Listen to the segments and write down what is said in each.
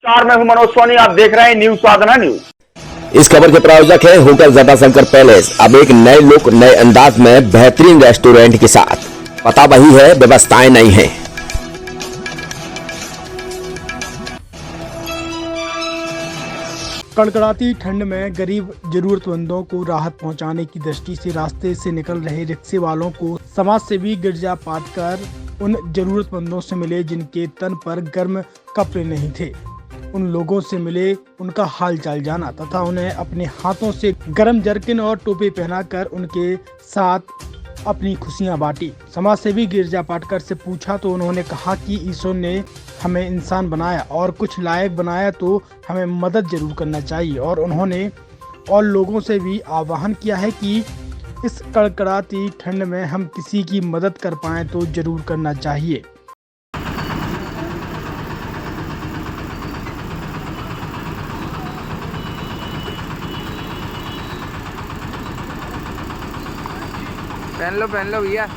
मैं हूं मनोज सोनी, आप देख रहे हैं न्यूज साधना न्यूज। इस खबर के प्रायोजक है होटल जटाशंकर पैलेस। अब एक नए लुक, नए अंदाज में बेहतरीन रेस्टोरेंट के साथ। पता वही है, व्यवस्थाएं नहीं है। कड़कड़ाती ठंड में गरीब जरूरतमंदों को राहत पहुंचाने की दृष्टि से रास्ते से निकल रहे रिक्शे वालों को समाजसेवी गिरजा पाटकर उन जरूरतमंदों से मिले जिनके तन पर गर्म कपड़े नहीं थे। उन लोगों से मिले, उनका हाल चाल जाना तथा उन्हें अपने हाथों से गर्म जर्किन और टोपी पहनाकर उनके साथ अपनी खुशियां बांटी। समाजसेवी गिरजा पाटकर से पूछा तो उन्होंने कहा कि ईश्वर ने हमें इंसान बनाया और कुछ लायक बनाया तो हमें मदद जरूर करना चाहिए। और उन्होंने और लोगों से भी आह्वान किया है कि इस कड़कड़ाती ठंड में हम किसी की मदद कर पाएं तो जरूर करना चाहिए। पहन लो भैया।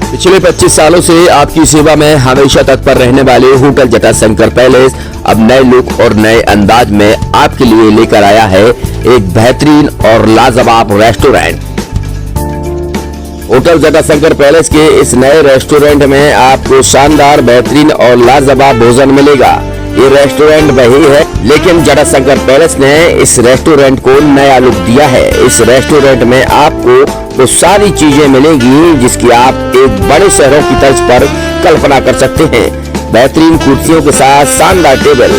पिछले 25 सालों से आपकी सेवा में हमेशा तत्पर रहने वाले होटल जटाशंकर पैलेस अब नए लुक और नए अंदाज में आपके लिए लेकर आया है एक बेहतरीन और लाजवाब रेस्टोरेंट। होटल जटाशंकर पैलेस के इस नए रेस्टोरेंट में आपको शानदार, बेहतरीन और लाजवाब भोजन मिलेगा। ये रेस्टोरेंट वही है, लेकिन जटाशंकर पैलेस ने इस रेस्टोरेंट को नया लुक दिया है। इस रेस्टोरेंट में आपको वो सारी चीजें मिलेंगी जिसकी आप एक बड़े शहरों की तर्ज पर कल्पना कर सकते हैं। बेहतरीन कुर्सियों के साथ शानदार टेबल,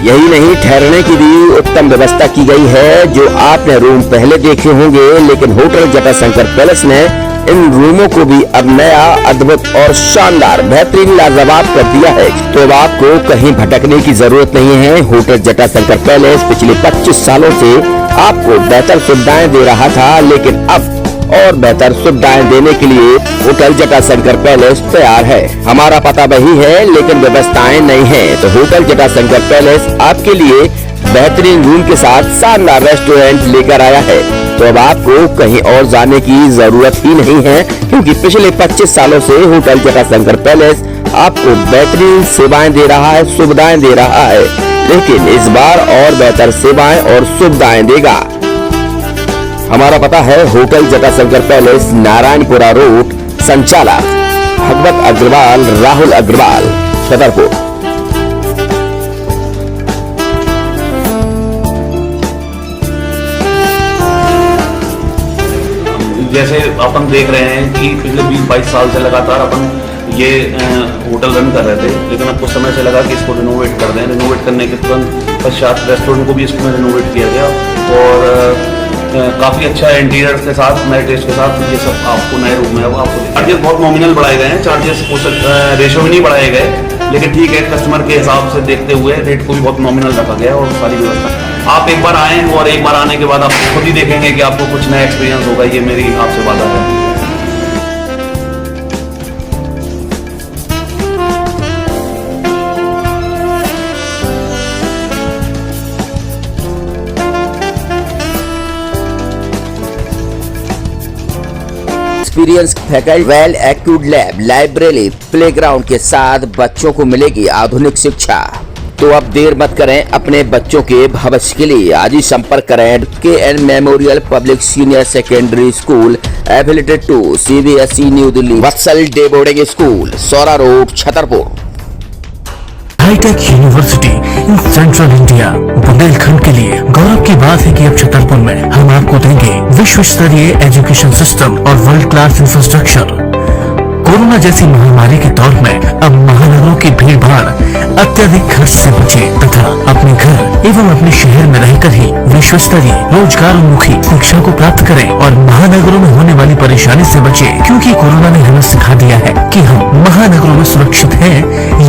यही नहीं, ठहरने की भी उत्तम व्यवस्था की गई है। जो आपने रूम पहले देखे होंगे, लेकिन होटल जटाशंकर पैलेस ने इन रूमों को भी अब नया, अद्भुत और शानदार, बेहतरीन, लाजवाब कर दिया है। तो अब आपको कहीं भटकने की जरूरत नहीं है। होटल जटाशंकर पैलेस पिछले 25 सालों से आपको बेहतर सुविधाएं दे रहा था, लेकिन अब और बेहतर सुविधाएं देने के लिए होटल जटाशंकर पैलेस तैयार है। हमारा पता वही है, लेकिन व्यवस्थाएं नहीं है। तो होटल जटाशंकर पैलेस आपके लिए बेहतरीन रूम के साथ शानदार रेस्टोरेंट लेकर आया है। तो अब आपको कहीं और जाने की जरूरत ही नहीं है, क्योंकि पिछले 25 सालों से होटल जटाशंकर पैलेस आपको बेहतरीन सेवाएं दे रहा है, सुविधाएं दे रहा है, लेकिन इस बार और बेहतर सेवाएं और सुविधाएं देगा। हमारा पता है hotel Jatashankar palace, Narayanpura road, संचालक भगवत अग्रवाल, राहुल अग्रवाल, छतरपुर। जैसे अपन देख रहे हैं कि पिछले 20-22 साल से लगातार अपन ये होटल रन कर रहे थे, लेकिन अब कुछ समय से लगा कि इसको रिनोवेट कर दें। रिनोवेट करने के तुरंत पश्चात रेस्टोरेंट को भी इसमें रिनोवेट किया गया और काफ़ी अच्छा इंटीरियर के साथ, नए टेस्ट के साथ ये सब आपको नए रूम में आपको चार्जेस बहुत नॉमिनल बढ़ाए गए हैं। चार्जेस रेशो में नहीं बढ़ाए गए, लेकिन ठीक है, कस्टमर के हिसाब से देखते हुए रेट को भी बहुत नॉमिनल रखा गया और सारी व्यवस्था। आप एक बार आएँ और एक बार आने के बाद आप खुद ही देखेंगे कि आपको कुछ नया एक्सपीरियंस होगा। ये मेरी आपसे वादा है। Experience faculty, well accrued lab, library, playground के साथ बच्चों को मिलेगी आधुनिक शिक्षा। तो अब देर मत करें, अपने बच्चों के भविष्य के लिए आज ही संपर्क करें KN memorial public senior secondary school, affiliated to CBSE new Delhi, Vatsal day boarding school, Saura road, Chhatarpur. Hitech university in central India, Bundelkhand के लिए गौरव की बात है कि अब छतरपुर में हम आपको देंगे विश्व स्तरीय एजुकेशन सिस्टम और वर्ल्ड क्लास इंफ्रास्ट्रक्चर। कोरोना जैसी महामारी के दौर में अब महानगरों की भीड़ भाड़ अत्यधिक खर्च से बचें तथा अपने घर एवं अपने शहर में रहकर ही विश्व स्तरीय रोजगार उन्मुखी शिक्षा को प्राप्त करें और महानगरों में होने वाली परेशानी से बचें, क्योंकि कोरोना ने हमें सिखा दिया है कि हम महानगरों में सुरक्षित हैं या